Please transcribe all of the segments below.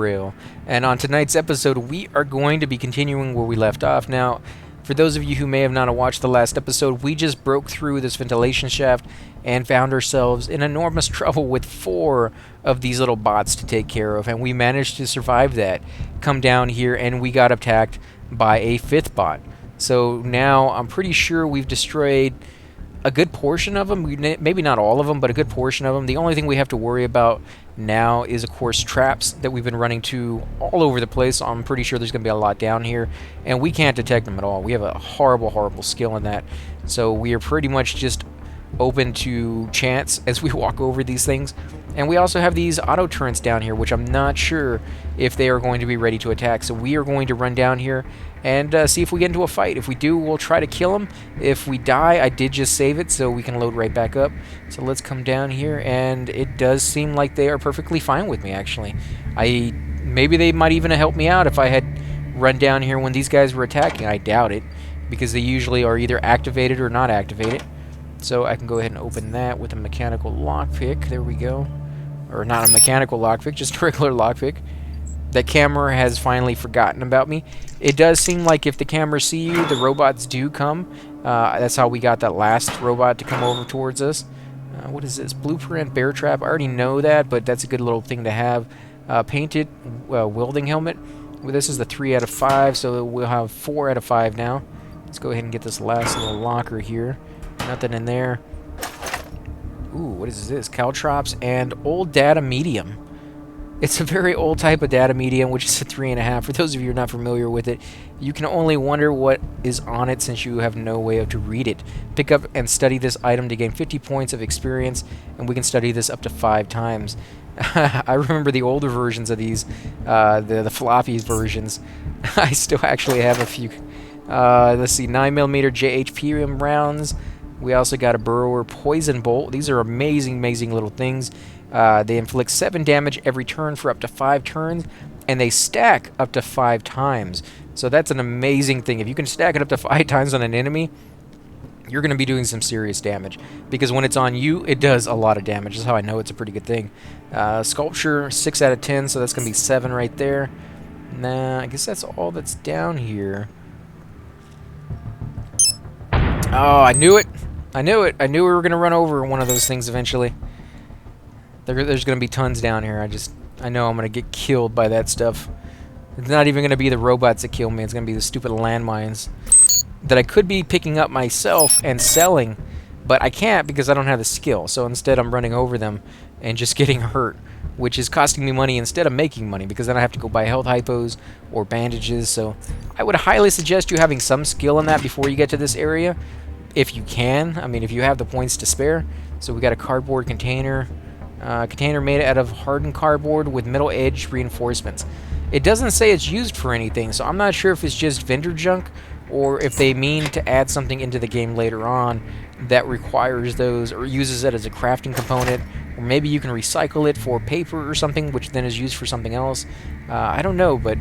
Underrail. And on tonight's episode, we are going to be continuing where we left off. Now, for those of you who may have not watched the last episode, we just broke through this ventilation shaft and found ourselves in enormous trouble with 4 of these little bots to take care of, and we managed to survive that. Come down here, and we got attacked by a 5th bot. So now I'm pretty sure we've destroyed a good portion of them, maybe not all of them, but a good portion of them. The only thing we have to worry about now is, of course, traps that we've been running to all over the place. So I'm pretty sure there's going to be a lot down here, and we can't detect them at all. We have a horrible skill in that, so we are pretty much just open to chance as we walk over these things. And we also have these auto turrets down here, which I'm not sure if they are going to be ready to attack. So we are going to run down here and see if we get into a fight. If we do, we'll try to kill them. If we die, I did just save it, so we can load right back up. So let's come down here, and it does seem like they are perfectly fine with me, actually. Maybe they might even have helped me out if I had run down here when these guys were attacking. I doubt it, because they usually are either activated or not activated. So I can go ahead and open that with a mechanical lockpick. There we go. Or not a mechanical lockpick, just a regular lockpick. That camera has finally forgotten about me. It does seem like if the cameras see you, the robots do come. That's how we got that last robot to come over towards us. What is this? Blueprint bear trap. I already know that, but that's a good little thing to have. Painted welding helmet. Well, this is the 3 out of 5, so we'll have 4 out of 5 now. Let's go ahead and get this last little locker here. Nothing in there. Ooh, what is this? Caltrops and old data medium. It's a very old type of data medium, which is a 3.5. For those of you who are not familiar with it, you can only wonder what is on it since you have no way to read it. Pick up and study this item to gain 50 points of experience, and we can study this up to 5 times. I remember the older versions of these, the floppy versions. I still actually have a few. Let's see, 9mm JHP rounds. We also got a Burrower Poison Bolt. These are amazing little things. They inflict 7 damage every turn for up to 5 turns, and they stack up to 5 times. So that's an amazing thing. If you can stack it up to 5 times on an enemy, you're going to be doing some serious damage. Because when it's on you, it does a lot of damage. That's how I know it's a pretty good thing. Sculpture, 6 out of 10, so that's going to be 7 right there. Nah, I guess that's all that's down here. Oh, I knew it! I knew it! I knew we were going to run over one of those things eventually. There's going to be tons down here. I know I'm going to get killed by that stuff. It's not even going to be the robots that kill me. It's going to be the stupid landmines that I could be picking up myself and selling, but I can't because I don't have the skill. So instead I'm running over them and just getting hurt, which is costing me money instead of making money, because then I have to go buy health hypos or bandages. So I would highly suggest you having some skill in that before you get to this area, if you can. I mean, if you have the points to spare. So we got a cardboard container. Container made out of hardened cardboard with metal edge reinforcements. It doesn't say it's used for anything, so I'm not sure if it's just vendor junk or if they mean to add something into the game later on that requires those or uses it as a crafting component, or maybe you can recycle it for paper or something, which then is used for something else. I don't know, but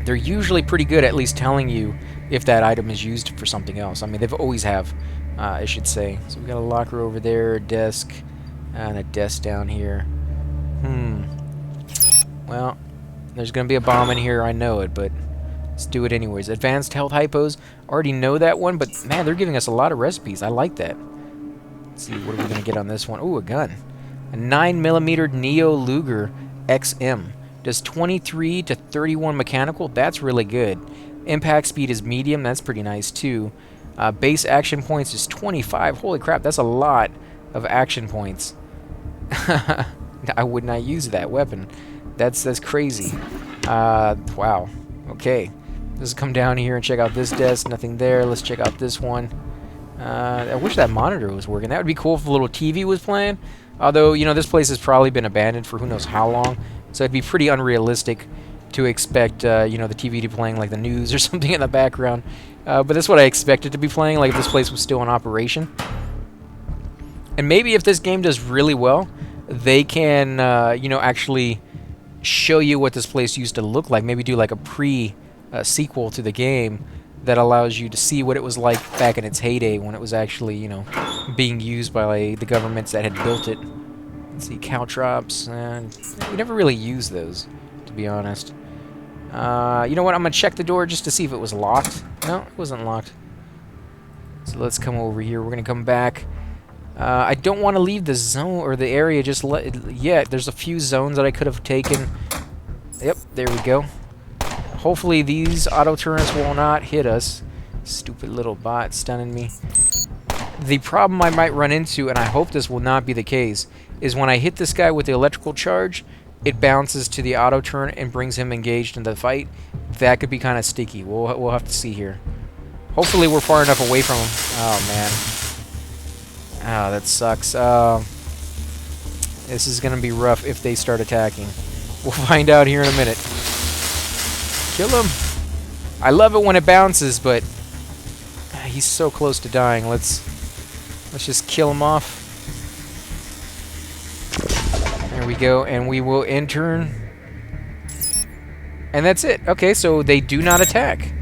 they're usually pretty good at least telling you if that item is used for something else. I mean, they've always have, I should say. So we got a locker over there, a desk, and a desk down here. Well, there's going to be a bomb in here, I know it, but let's do it anyways. Advanced health hypos. Already know that one, but man, they're giving us a lot of recipes. I like that. Let's see, what are we going to get on this one? Ooh, a gun. A 9mm Neo Luger XM. Does 23 to 31 mechanical. That's really good. Impact speed is medium. That's pretty nice, too. Base action points is 25. Holy crap, that's a lot of action points. I would not use that weapon. That's crazy. Wow. Okay. Let's come down here and check out this desk. Nothing there. Let's check out this one. I wish that monitor was working. That would be cool if a little TV was playing. Although, you know, this place has probably been abandoned for who knows how long. So it'd be pretty unrealistic to expect, you know, the TV to be playing like the news or something in the background. But that's what I expected to be playing, like if this place was still in operation. And maybe if this game does really well, they can, you know, actually show you what this place used to look like. Maybe do like a sequel to the game that allows you to see what it was like back in its heyday when it was actually, you know, being used by the governments that had built it. Let's see, caltrops, and we never really used those, to be honest. You know what? I'm going to check the door just to see if it was locked. No, it wasn't locked. So let's come over here. We're going to come back. I don't want to leave the zone or the area just yet. There's a few zones that I could have taken. Yep, there we go. Hopefully these auto turrets will not hit us. Stupid little bot stunning me. The problem I might run into, and I hope this will not be the case, is when I hit this guy with the electrical charge, it bounces to the auto turn and brings him engaged in the fight. That could be kind of sticky. We'll have to see here. Hopefully we're far enough away from him. Oh, man. Oh, that sucks. This is going to be rough if they start attacking. We'll find out here in a minute. Kill him. I love it when it bounces, but he's so close to dying. Let's just kill him off. There we go, and we will intern. And that's it. Okay, so they do not attack.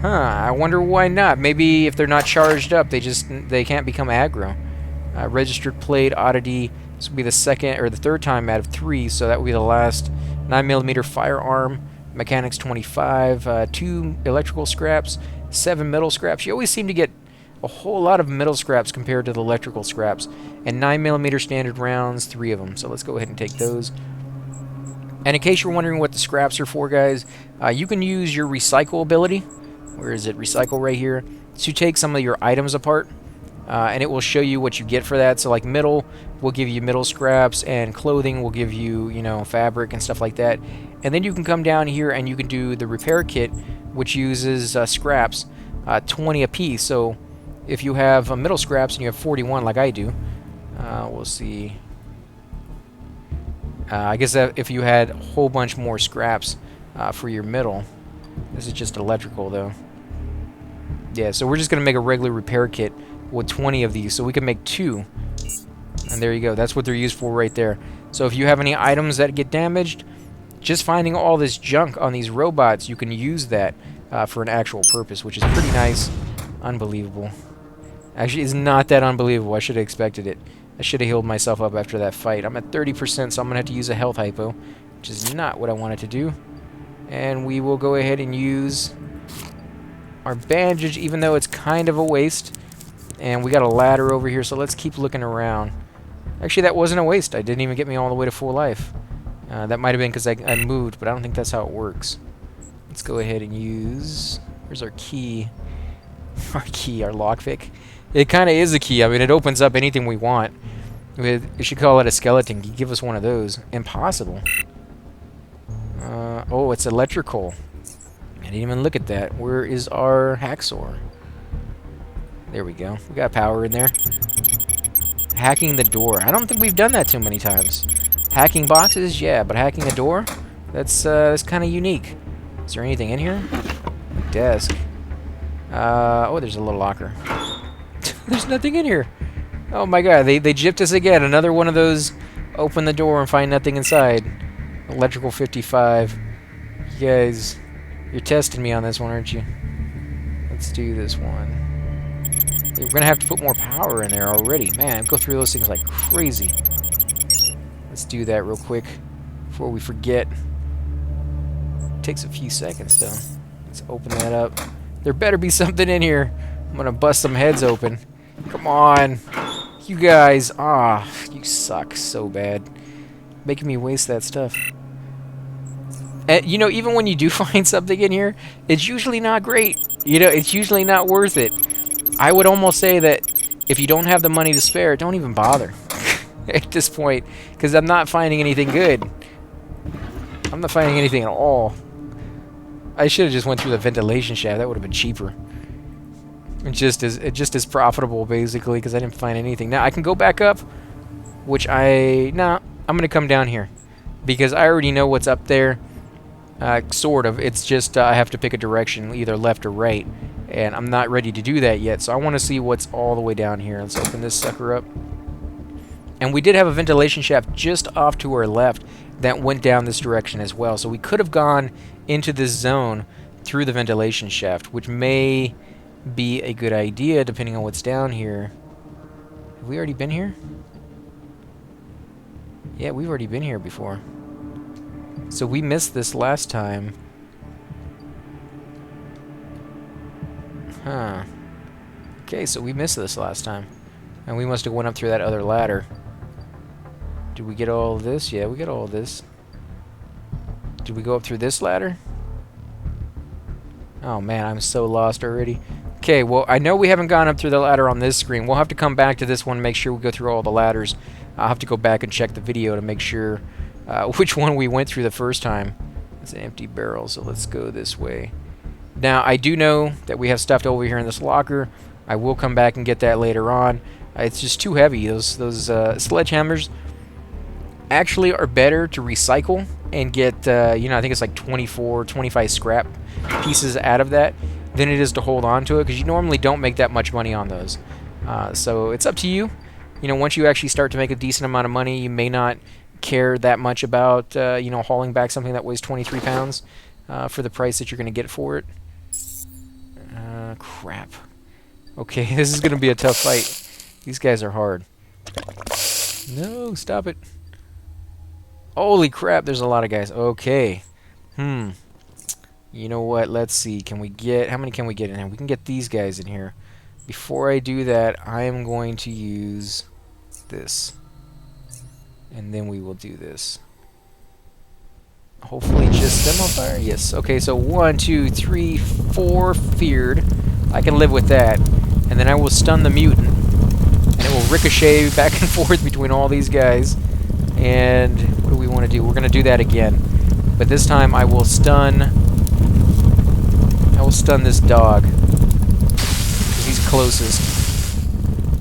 Huh, I wonder why not. Maybe if they're not charged up, they can't become aggro. Registered plate, oddity. This will be the second or the third time out of 3, so that will be the last. 9mm firearm, mechanics 25, 2 electrical scraps, 7 metal scraps. You always seem to get a whole lot of metal scraps compared to the electrical scraps. And 9mm standard rounds, 3 of them. So let's go ahead and take those. And in case you're wondering what the scraps are for, guys, you can use your recycle ability. Where is it? Recycle right here. To take some of your items apart. And it will show you what you get for that. So like metal will give you metal scraps, and clothing will give you, you know, fabric and stuff like that. And then you can come down here and you can do the repair kit, which uses scraps, 20 a piece. So if you have metal scraps and you have 41 like I do, we'll see. I guess that if you had a whole bunch more scraps for your metal. This is just electrical though. Yeah, so we're just going to make a regular repair kit with 20 of these, so we can make 2. And there you go. That's what they're used for right there. So if you have any items that get damaged, just finding all this junk on these robots, you can use that for an actual purpose, which is pretty nice. Unbelievable. Actually, it's not that unbelievable. I should have expected it. I should have healed myself up after that fight. I'm at 30%, so I'm going to have to use a health hypo, which is not what I wanted to do. And we will go ahead and use our bandage, even though it's kind of a waste. And we got a ladder over here, so let's keep looking around. Actually, that wasn't a waste. I didn't even get me all the way to full life. That might have been because I moved, but I don't think that's how it works. Let's go ahead and use... Where's our key? Our key, our lockpick. It kind of is a key. I mean, it opens up anything we want. We should call it a skeleton. Give us one of those. Impossible. Oh, it's electrical. I didn't even look at that. Where is our hacksaw? There we go. We got power in there. Hacking the door. I don't think we've done that too many times. Hacking boxes, yeah, but hacking a door? That's kind of unique. Is there anything in here? Desk. Oh, there's a little locker. There's nothing in here. Oh my god, they gypped us again. Another one of those open the door and find nothing inside. Electrical 55. You guys, you're testing me on this one, aren't you? Let's do this one. We're gonna have to put more power in there already. Man, go through those things like crazy. Let's do that real quick before we forget. It takes a few seconds though. Let's open that up. There better be something in here. I'm gonna bust some heads open. Come on. You guys. Ah, you suck so bad. Making me waste that stuff. And, you know, even when you do find something in here, it's usually not great. You know, it's usually not worth it. I would almost say that if you don't have the money to spare, don't even bother at this point, because I'm not finding anything good. I'm not finding anything at all. I should have just went through the ventilation shaft. That would have been cheaper. It's just as profitable, basically, because I didn't find anything. Now, I can go back up, which I'm going to come down here, because I already know what's up there, sort of. It's just I have to pick a direction, either left or right. And I'm not ready to do that yet, so I want to see what's all the way down here. Let's open this sucker up. And we did have a ventilation shaft just off to our left that went down this direction as well. So we could have gone into this zone through the ventilation shaft, which may be a good idea depending on what's down here. Have we already been here? Yeah, we've already been here before. So we missed this last time. Huh. Okay, so we missed this last time. And we must have went up through that other ladder. Did we get all of this? Yeah, we got all of this. Did we go up through this ladder? Oh man, I'm so lost already. Okay, well, I know we haven't gone up through the ladder on this screen. We'll have to come back to this one and make sure we go through all the ladders. I'll have to go back and check the video to make sure which one we went through the first time. It's an empty barrel, so let's go this way. Now, I do know that we have stuff over here in this locker. I will come back and get that later on. It's just too heavy. Those sledgehammers actually are better to recycle and get, you know, I think it's like 24, 25 scrap pieces out of that than it is to hold on to it, because you normally don't make that much money on those. So it's up to you. You know, once you actually start to make a decent amount of money, you may not care that much about, you know, hauling back something that weighs 23 pounds for the price that you're going to get for it. Crap. Okay, this is going to be a tough fight. These guys are hard. No, stop it. Holy crap, there's a lot of guys. Okay. You know what? Let's see. Can we get... How many can we get in here? We can get these guys in here. Before I do that, I am going to use this. And then we will do this. Hopefully just them on fire. Yes. Okay, so 1, 2, 3, 4 feared. I can live with that. And then I will stun the mutant. And it will ricochet back and forth between all these guys. And what do we want to do? We're going to do that again. But this time I will stun... this dog. Because he's closest.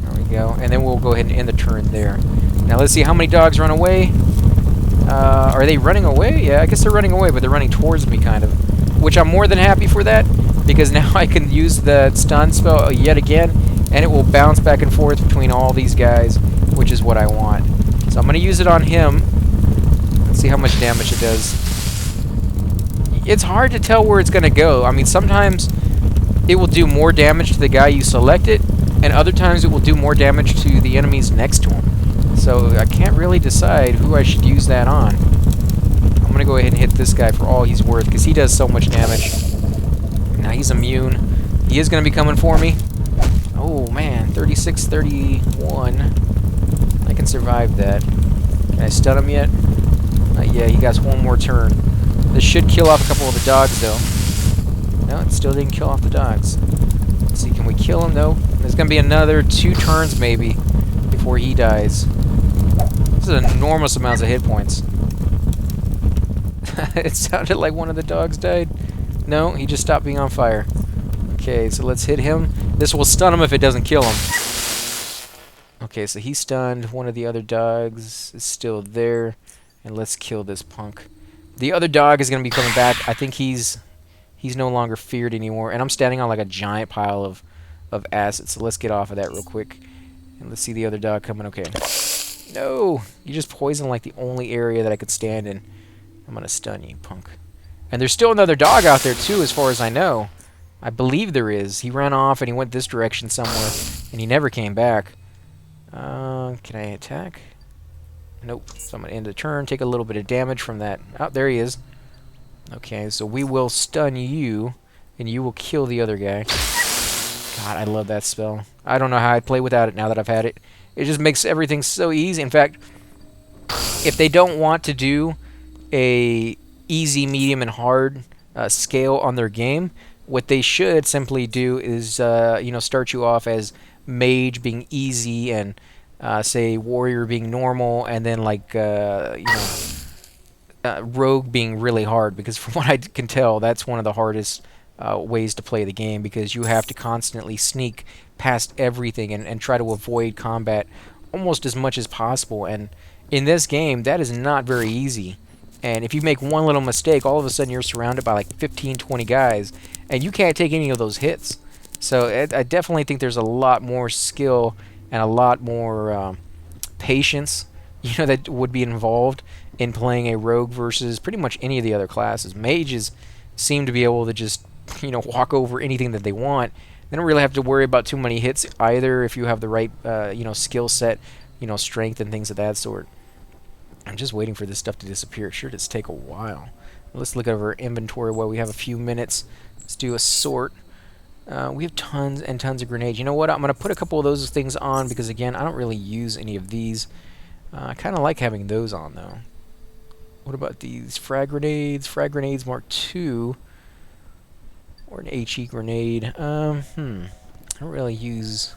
There we go. And then we'll go ahead and end the turn there. Now let's see how many dogs run away. Are they running away? Yeah, I guess they're running away, but they're running towards me, kind of. Which I'm more than happy for that, because now I can use the stun spell yet again, and it will bounce back and forth between all these guys, which is what I want. So I'm going to use it on him. Let's see how much damage it does. It's hard to tell where it's going to go. I mean, sometimes it will do more damage to the guy you selected, and other times it will do more damage to the enemies next to him. So I can't really decide who I should use that on. I'm going to go ahead and hit this guy for all he's worth, because he does so much damage. Now he's immune. He is going to be coming for me. Oh man, 36, 31. I can survive that. Can I stun him yet? Yeah, he got one more turn. This should kill off a couple of the dogs, though. No, it still didn't kill off the dogs. Let's see, can we kill him? No. There's going to be another 2 turns, maybe, before he dies. This is enormous amounts of hit points. It sounded like one of the dogs died. No, he just stopped being on fire. Okay, so let's hit him. This will stun him if it doesn't kill him. Okay, so he's stunned. One of the other dogs is still there. And let's kill this punk. The other dog is going to be coming back. I think he's no longer feared anymore. And I'm standing on like a giant pile of acid. So let's get off of that real quick. And let's see the other dog coming. Okay. No! You just poisoned like the only area that I could stand in. I'm going to stun you, punk. And there's still another dog out there too, as far as I know. I believe there is. He ran off and he went this direction somewhere. And he never came back. Can I attack? Nope. So I'm going to end the turn, take a little bit of damage from that. Oh, there he is. Okay, so we will stun you, and you will kill the other guy. God, I love that spell. I don't know how I'd play without it now that I've had it. It just makes everything so easy. In fact, if they don't want to do a easy, medium, and hard scale on their game, what they should simply do is, you know, start you off as mage being easy and say warrior being normal, and then like you know, rogue being really hard, because from what I can tell, that's one of the hardest ways to play the game, because you have to constantly sneak past everything and try to avoid combat almost as much as possible. And in this game, that is not very easy. And if you make one little mistake, all of a sudden you're surrounded by like 15, 20 guys, and you can't take any of those hits. So I definitely think there's a lot more skill and a lot more patience, you know, that would be involved in playing a rogue versus pretty much any of the other classes. Mages seem to be able to just, you know, walk over anything that they want. They don't really have to worry about too many hits either if you have the right, you know, skill set, you know, strength and things of that sort. I'm just waiting for this stuff to disappear. It sure does take a while. Let's look over our inventory while we have a few minutes. Let's do a sort. We have tons and tons of grenades. You know what? I'm going to put a couple of those things on because, again, I don't really use any of these. I kind of like having those on, though. What about these frag grenades? Frag grenades Mark II. Or an HE grenade. I don't really use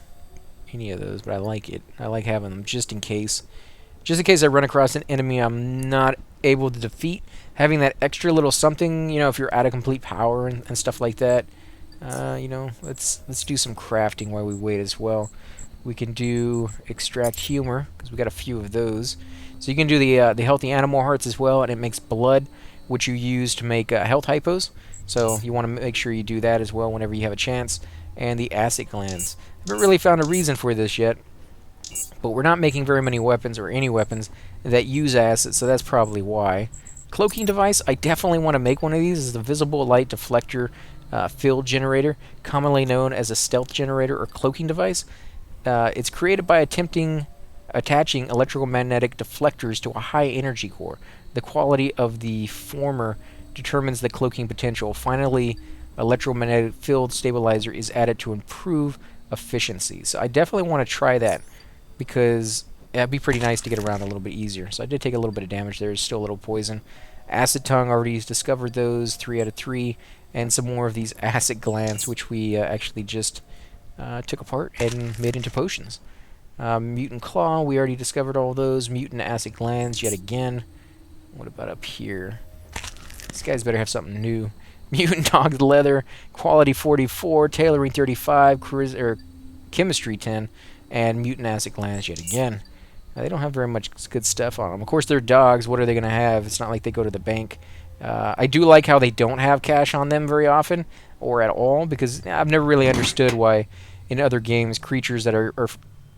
any of those, but I like it. I like having them just in case. Just in case I run across an enemy I'm not able to defeat. Having that extra little something, you know, if you're out of complete power and stuff like that. You know, let's do some crafting while we wait as well. We can do extract humor because we got a few of those. So you can do the healthy animal hearts as well, and it makes blood, which you use to make health hypos. So you want to make sure you do that as well whenever you have a chance. And the acid glands. I haven't really found a reason for this yet, but we're not making very many weapons or any weapons that use acid, so that's probably why. Cloaking device, I definitely want to make one of these. This is the visible light deflector field generator, commonly known as a stealth generator or cloaking device. It's created by attaching electromagnetic deflectors to a high energy core. The quality of the former determines the cloaking potential. Finally, electromagnetic field stabilizer is added to improve efficiency. So I definitely want to try that because it'd be pretty nice to get around a little bit easier. So I did take a little bit of damage there. There's still a little poison. Acid tongue, already discovered those, 3 out of 3. And some more of these acid glands, which we actually just took apart and made into potions. Mutant claw, we already discovered all those. Mutant acid glands, yet again. What about up here? These guys better have something new. Mutant dogged leather, quality 44, tailoring 35, chemistry 10, and mutant acid glands yet again. They don't have very much good stuff on them. Of course, they're dogs. What are they going to have? It's not like they go to the bank. I do like how they don't have cash on them very often, or at all, because I've never really understood why in other games creatures that are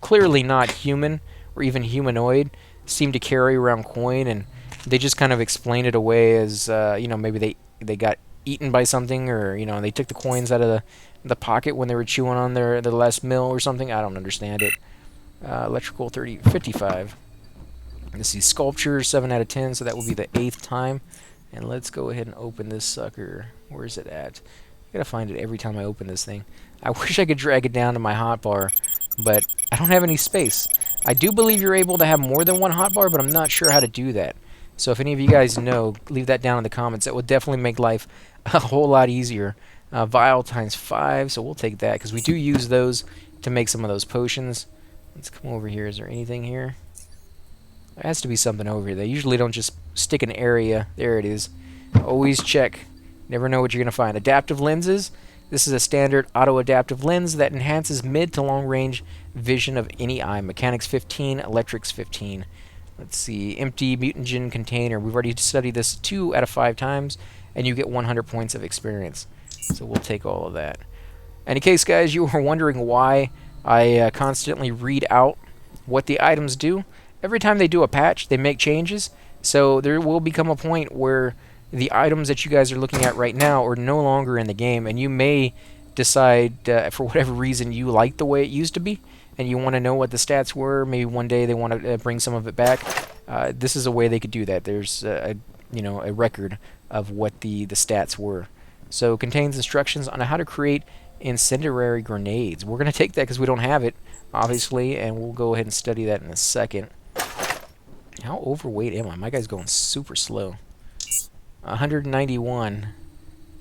clearly not human or even humanoid seem to carry around coin, and they just kind of explain it away as, you know, maybe they got eaten by something, or, you know, they took the coins out of the pocket when they were chewing on their last meal or something. I don't understand it. Electrical 55. Let's see, sculpture 7 out of 10, so that will be the 8th time. And let's go ahead and open this sucker. Where is it at? I gotta find it every time I open this thing. I wish I could drag it down to my hotbar, but I don't have any space. I do believe you're able to have more than one hotbar, but I'm not sure how to do that. So if any of you guys know, leave that down in the comments. That would definitely make life a whole lot easier. Vial times 5, so we'll take that, because we do use those to make some of those potions. Let's come over here. Is there anything here? There has to be something over here. They usually don't just stick an area. There it is. Always check. Never know what you're going to find. Adaptive lenses. This is a standard auto-adaptive lens that enhances mid to long-range vision of any eye. Mechanics 15, electrics 15. Let's see. Empty mutagen container. We've already studied this 2 out of 5 times, and you get 100 points of experience. So we'll take all of that. And in case, guys, you were wondering why I constantly read out what the items do, every time they do a patch, they make changes. So there will become a point where the items that you guys are looking at right now are no longer in the game, and you may decide, for whatever reason, you like the way it used to be, and you want to know what the stats were. Maybe one day they want to bring some of it back. This is a way they could do that. There's a record of what the stats were. So it contains instructions on how to create incendiary grenades. We're going to take that because we don't have it, obviously, and we'll go ahead and study that in a second. How overweight am I? My guy's going super slow. 191.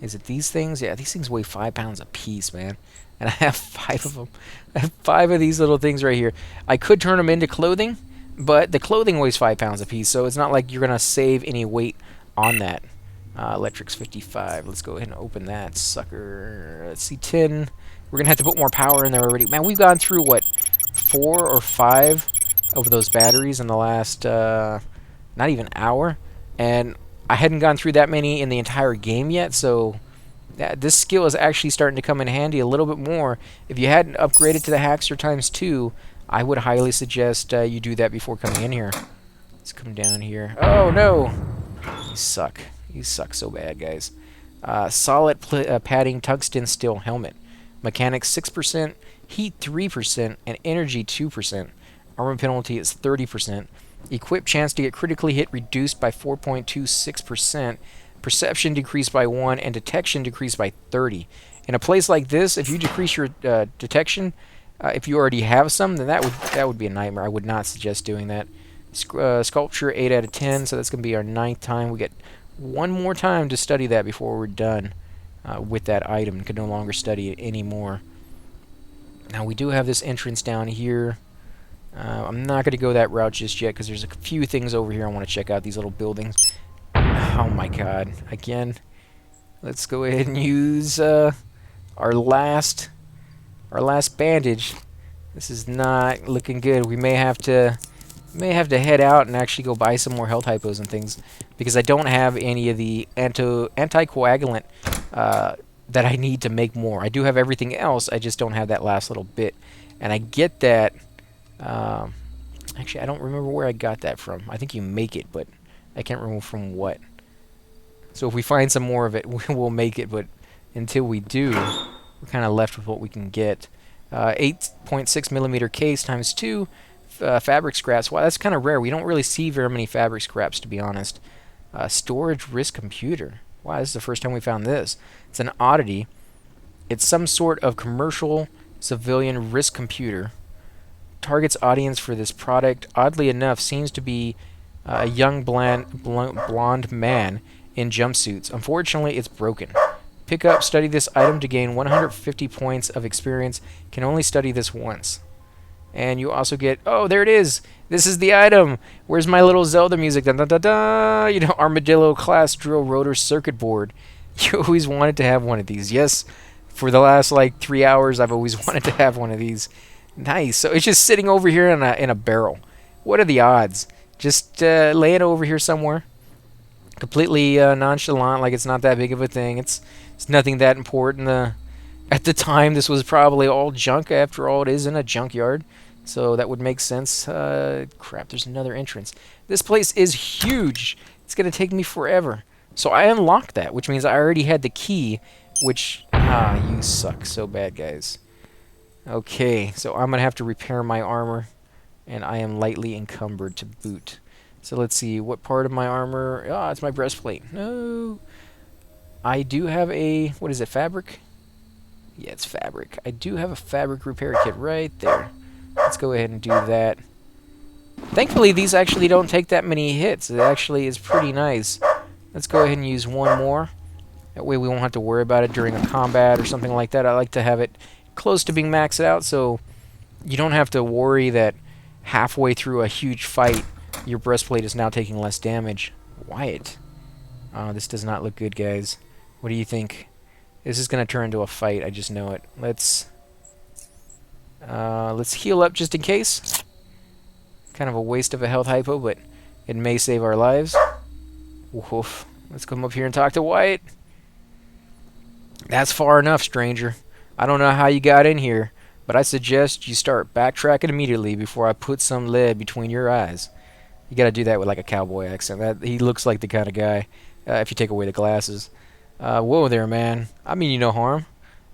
Is it these things? Yeah, these things weigh 5 pounds a piece, man. And I have 5 of them. I have 5 of these little things right here. I could turn them into clothing, but the clothing weighs 5 pounds a piece, so it's not like you're going to save any weight on that. Electrics 55. Let's go ahead and open that sucker. Let's see, 10. We're going to have to put more power in there already. Man, we've gone through, what, 4 or 5 of those batteries in the last, not even hour. And I hadn't gone through that many in the entire game yet, so this skill is actually starting to come in handy a little bit more. If you hadn't upgraded to the Hackster ×2, I would highly suggest you do that before coming in here. Let's come down here. Oh, no! You suck. You suck so bad, guys. Solid padding tungsten steel helmet. Mechanics 6%, heat 3%, and energy 2%. Armor penalty is 30%. Equip chance to get critically hit reduced by 4.26%. Perception decreased by 1, and detection decreased by 30. In a place like this, if you decrease your detection, if you already have some, then that would be a nightmare. I would not suggest doing that. Sculpture 8 out of 10, so that's going to be our 9th time. We get one more time to study that before we're done with that item. We can no longer study it anymore. Now we do have this entrance down here. I'm not going to go that route just yet because there's a few things over here I want to check out. These little buildings. Oh my god. Again. Let's go ahead and use our last bandage. This is not looking good. We may have to head out and actually go buy some more health hypos and things because I don't have any of the anticoagulant that I need to make more. I do have everything else. I just don't have that last little bit. And I get that. Actually, I don't remember where I got that from. I think you make it, but I can't remember from what. So if we find some more of it, we'll make it. But until we do, we're kind of left with what we can get. 8.6 millimeter case times 2 fabric scraps. Wow, that's kind of rare. We don't really see very many fabric scraps, to be honest. Storage risk computer. Wow, this is the first time we found this. It's an oddity. It's some sort of commercial civilian risk computer. Target's audience for this product, oddly enough, seems to be a young blonde man in jumpsuits. Unfortunately, it's broken. Pick up, study this item to gain 150 points of experience. Can only study this once. And you also get, oh, there it is. This is the item. Where's my little Zelda music? Dun, dun, dun, dun. You know, Armadillo class drill rotor circuit board. You always wanted to have one of these. Yes, for the last like 3 hours, I've always wanted to have one of these. Nice. So it's just sitting over here in a barrel. What are the odds? Just lay it over here somewhere. Completely nonchalant, like it's not that big of a thing. It's nothing that important. At the time, this was probably all junk. After all, it is in a junkyard, so that would make sense. Crap, there's another entrance. This place is huge. It's gonna take me forever. So I unlocked that, which means I already had the key. Which you suck so bad, guys. Okay, so I'm gonna have to repair my armor, and I am lightly encumbered to boot. So let's see, what part of my armor? Ah, it's my breastplate. No. I do have a, what is it, fabric? Yeah, it's fabric. I do have a fabric repair kit right there. Let's go ahead and do that. Thankfully, these actually don't take that many hits. It actually is pretty nice. Let's go ahead and use one more. That way we won't have to worry about it during a combat or something like that. I like to have it close to being maxed out so you don't have to worry that halfway through a huge fight your breastplate is now taking less damage. Wyatt. This does not look good, guys. What do you think? This is going to turn into a fight. I just know it. Let's heal up just in case. Kind of a waste of a health hypo, but it may save our lives. Woof. Let's come up here and talk to Wyatt. That's far enough, stranger. I don't know how you got in here, but I suggest you start backtracking immediately before I put some lead between your eyes. You gotta do that with like a cowboy accent. He looks like the kind of guy, if you take away the glasses. Whoa there, man. I mean you no harm.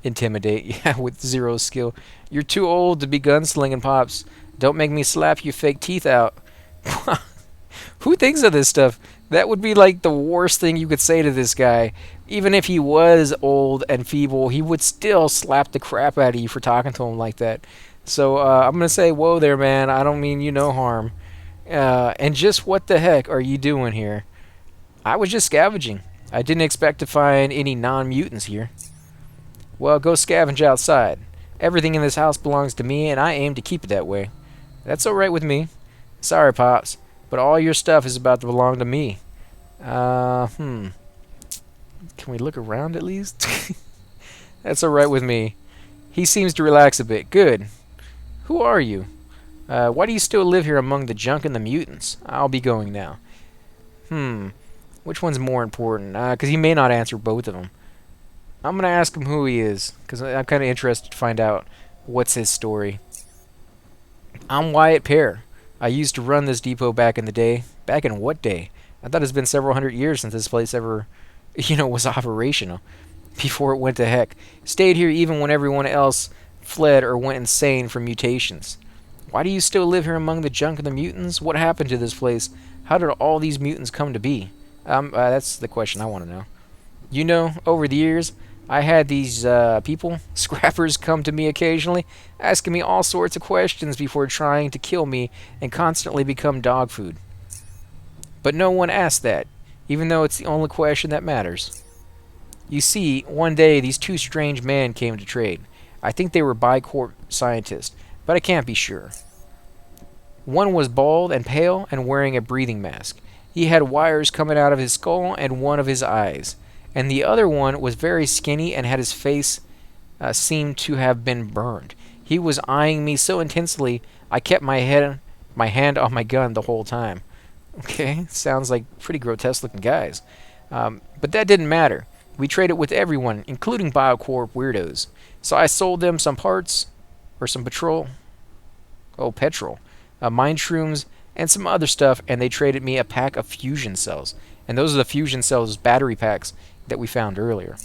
Intimidate, yeah, with 0 skill. You're too old to be gunslinging, Pops. Don't make me slap your fake teeth out. Who thinks of this stuff? That would be like the worst thing you could say to this guy. Even if he was old and feeble, he would still slap the crap out of you for talking to him like that. So I'm going to say, whoa there, man. I don't mean you no harm. And just what the heck are you doing here? I was just scavenging. I didn't expect to find any non-mutants here. Well, go scavenge outside. Everything in this house belongs to me, and I aim to keep it that way. That's alright with me. Sorry, Pops, but all your stuff is about to belong to me. Can we look around at least? That's alright with me. He seems to relax a bit. Good. Who are you? Why do you still live here among the junk and the mutants? I'll be going now. Which one's more important? Because he may not answer both of them. I'm going to ask him who he is, because I'm kind of interested to find out what's his story. I'm Wyatt Pear. I used to run this depot back in the day. Back in what day? I thought it's been several hundred years since this place ever, was operational. Before it went to heck. Stayed here even when everyone else fled or went insane from mutations. Why do you still live here among the junk and the mutants? What happened to this place? How did all these mutants come to be? That's the question I want to know. You know, over the years, I had these people, scrappers, come to me occasionally, asking me all sorts of questions before trying to kill me and constantly become dog food. But no one asked that, even though it's the only question that matters. You see, one day these two strange men came to trade. I think they were Bicorp scientists, but I can't be sure. One was bald and pale and wearing a breathing mask. He had wires coming out of his skull and one of his eyes. And the other one was very skinny and had his face seemed to have been burned. He was eyeing me so intensely, I kept my hand on my gun the whole time. Okay, sounds like pretty grotesque-looking guys. But that didn't matter. We traded with everyone, including Biocorp weirdos. So I sold them some parts, or some petrol, mind shrooms, and some other stuff, and they traded me a pack of fusion cells. And those are the fusion cells battery packs that we found earlier.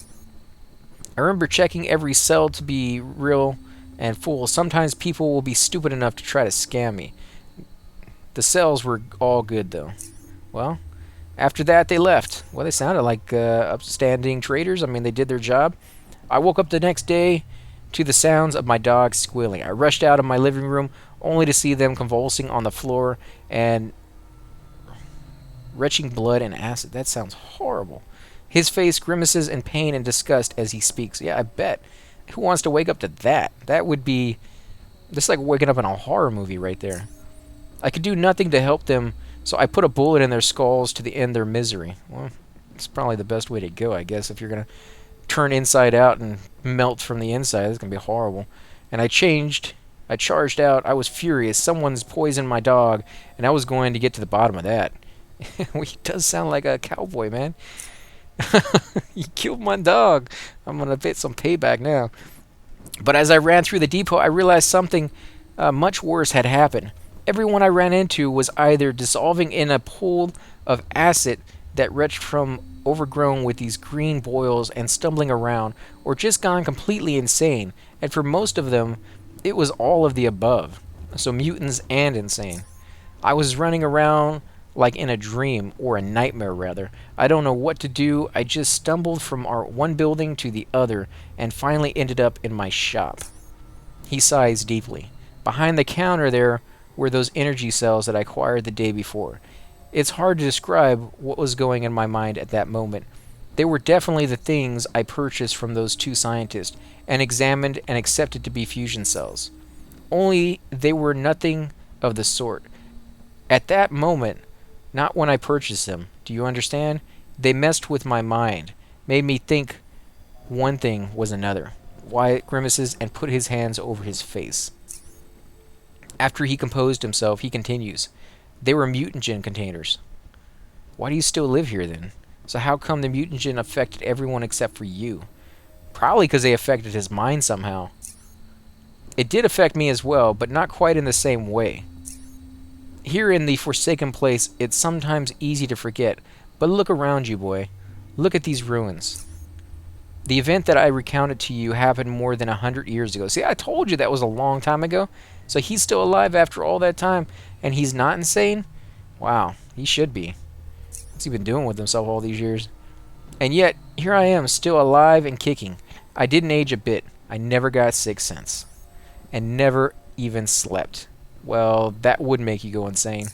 I remember checking every cell to be real and full. Sometimes people will be stupid enough to try to scam me. The cells were all good, though. Well, after that, they left. Well, they sounded like upstanding traders. I mean, they did their job. I woke up the next day to the sounds of my dog squealing. I rushed out of my living room only to see them convulsing on the floor and retching blood and acid. That sounds horrible. His face grimaces in pain and disgust as he speaks. Yeah, I bet. Who wants to wake up to that? That would be just like waking up in a horror movie right there. I could do nothing to help them, so I put a bullet in their skulls to end their misery. Well, it's probably the best way to go, I guess, if you're going to turn inside out and melt from the inside. It's going to be horrible. And I charged out. I was furious. Someone's poisoned my dog, and I was going to get to the bottom of that. He does sound like a cowboy, man. You killed my dog. I'm going to get some payback now. But as I ran through the depot, I realized something much worse had happened. Everyone I ran into was either dissolving in a pool of acid that retched from overgrown with these green boils and stumbling around, or just gone completely insane. And for most of them, it was all of the above. So mutants and insane. I was running around like in a dream, or a nightmare rather. I don't know what to do. I just stumbled from our one building to the other and finally ended up in my shop. He sighs deeply. Behind the counter there were those energy cells that I acquired the day before. It's hard to describe what was going in my mind at that moment. They were definitely the things I purchased from those two scientists and examined and accepted to be fusion cells. Only they were nothing of the sort. At that moment, not when I purchased them. Do you understand? They messed with my mind, made me think one thing was another. Wyatt grimaces and put his hands over his face. After he composed himself, he continues. They were mutagen containers. Why do you still live here then? So how come the mutagen affected everyone except for you? Probably because they affected his mind somehow. It did affect me as well, but not quite in the same way. Here in the Forsaken Place, it's sometimes easy to forget, but look around you, boy. Look at these ruins. The event that I recounted to you happened more than 100 years ago. See, I told you that was a long time ago. So he's still alive after all that time, and he's not insane? Wow, he should be. What's he been doing with himself all these years? And yet, here I am, still alive and kicking. I didn't age a bit. I never got sick since. And never even slept. Well, that would make you go insane.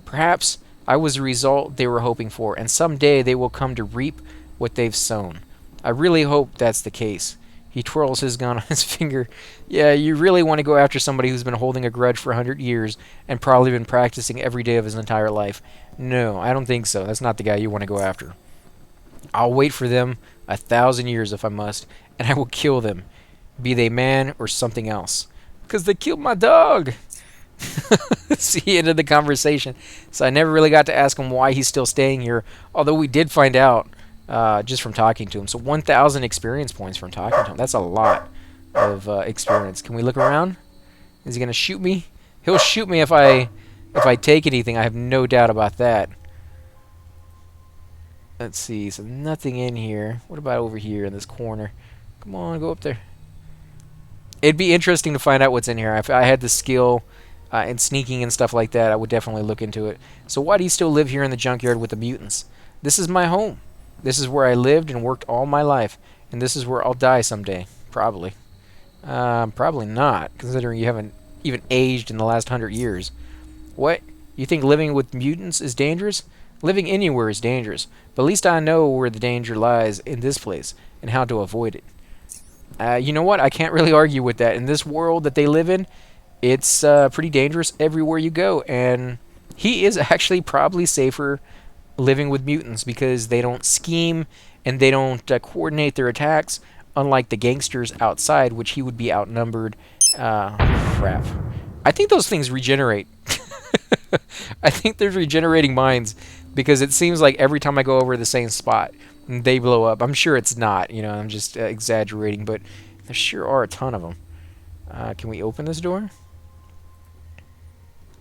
Perhaps I was the result they were hoping for, and someday they will come to reap what they've sown. I really hope that's the case. He twirls his gun on his finger. Yeah, you really want to go after somebody who's been holding a grudge for 100 years and probably been practicing every day of his entire life. No, I don't think so. That's not the guy you want to go after. I'll wait for them 1,000 years if I must, and I will kill them, be they man or something else. Because they killed my dog! See, he ended the conversation. So I never really got to ask him why he's still staying here, although we did find out just from talking to him. So 1,000 experience points from talking to him. That's a lot of experience. Can we look around? Is he going to shoot me? He'll shoot me if I take anything. I have no doubt about that. Let's see. So nothing in here. What about over here in this corner? Come on, go up there. It'd be interesting to find out what's in here. If I had the skill and sneaking and stuff like that, I would definitely look into it. So why do you still live here in the junkyard with the mutants? This is my home. This is where I lived and worked all my life, and this is where I'll die someday, probably. Probably not, considering you haven't even aged in the last 100 years. What? You think living with mutants is dangerous? Living anywhere is dangerous, but at least I know where the danger lies in this place and how to avoid it. You know what? I can't really argue with that. In this world that they live in, it's pretty dangerous everywhere you go, and he is actually probably safer living with mutants because they don't scheme and they don't coordinate their attacks, unlike the gangsters outside, which he would be outnumbered. Crap. I think those things regenerate. I think there's regenerating mines because it seems like every time I go over the same spot, they blow up. I'm sure it's not, you know, I'm just exaggerating, but there sure are a ton of them. Can we open this door?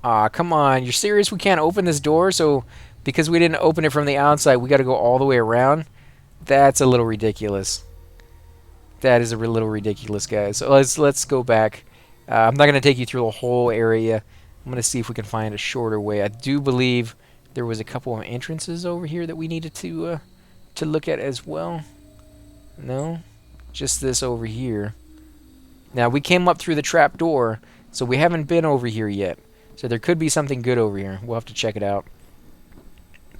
Aw, come on. You're serious we can't open this door? So, because we didn't open it from the outside, we got to go all the way around? That's a little ridiculous. That is a little ridiculous, guys. So let's go back. I'm not going to take you through the whole area. I'm going to see if we can find a shorter way. I do believe there was a couple of entrances over here that we needed to look at as well. No? Just this over here. Now, we came up through the trap door, so we haven't been over here yet. So there could be something good over here. We'll have to check it out.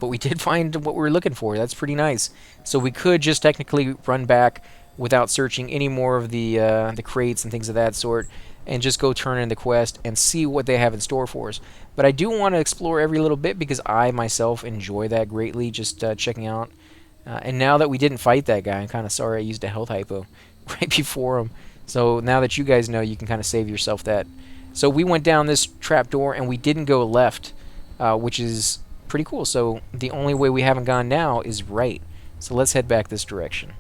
But we did find what we were looking for. That's pretty nice. So we could just technically run back without searching any more of the crates and things of that sort, and just go turn in the quest and see what they have in store for us. But I do want to explore every little bit because I myself enjoy that greatly, just checking out. And now that we didn't fight that guy, I'm kind of sorry I used a health hypo right before him. So now that you guys know, you can kind of save yourself that. So we went down this trap door and we didn't go left, which is pretty cool. So the only way we haven't gone now is right. So let's head back this direction.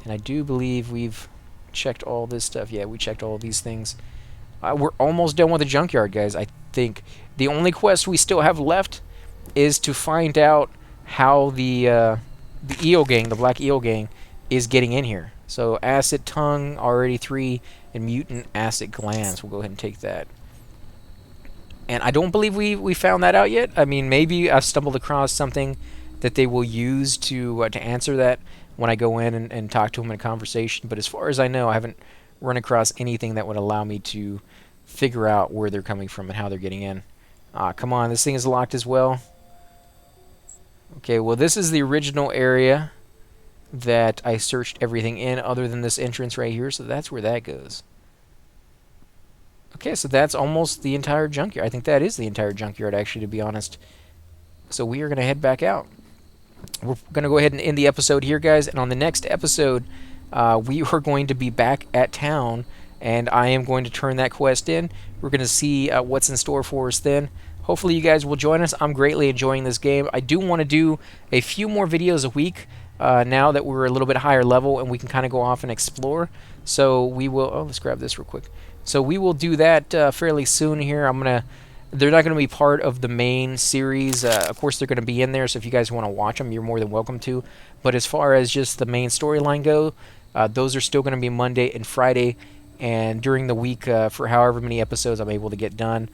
And I do believe we've checked all this stuff. Yeah, we checked all these things. We're almost done with the junkyard, guys, I think. The only quest we still have left is to find out how the eel gang, the black eel gang, is getting in here. So acid tongue, already 3, and mutant acid glands. We'll go ahead and take that. And I don't believe we found that out yet. I mean, maybe I've stumbled across something that they will use to answer that when I go in and talk to them in a conversation. But as far as I know, I haven't run across anything that would allow me to figure out where they're coming from and how they're getting in. Come on, this thing is locked as well. Okay, well, this is the original area that I searched everything in other than this entrance right here, so that's where that goes. Okay, so that's almost the entire junkyard. I think that is the entire junkyard, actually, to be honest. So we are going to head back out. We're going to go ahead and end the episode here, guys, and on the next episode, we are going to be back at town, and I am going to turn that quest in. We're going to see what's in store for us then. Hopefully you guys will join us. I'm greatly enjoying this game. I do want to do a few more videos a week now that we're a little bit higher level and we can kind of go off and explore. So we will... Oh, let's grab this real quick. So we will do that fairly soon here. They're not going to be part of the main series. Of course, they're going to be in there, so if you guys want to watch them, you're more than welcome to. But as far as just the main storyline go, those are still going to be Monday and Friday. And during the week, for however many episodes I'm able to get done,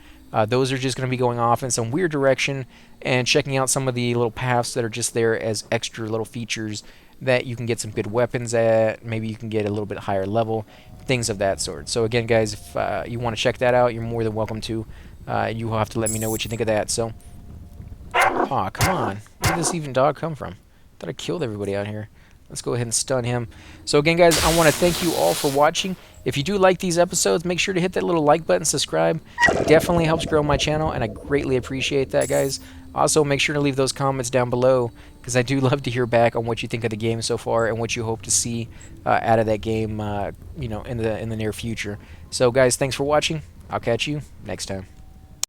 those are just going to be going off in some weird direction and checking out some of the little paths that are just there as extra little features that you can get some good weapons at. Maybe you can get a little bit higher level, things of that sort. So again, guys, if you want to check that out, you're more than welcome to. You will have to let me know what you think of that. So, aw, come on. Where did this even dog come from? Thought I killed everybody out here. Let's go ahead and stun him. So again, guys, I want to thank you all for watching. If you do like these episodes, make sure to hit that little like button, subscribe. It definitely helps grow my channel, and I greatly appreciate that, guys. Also, make sure to leave those comments down below, because I do love to hear back on what you think of the game so far and what you hope to see out of that game, you know, in the near future. So, guys, thanks for watching. I'll catch you next time.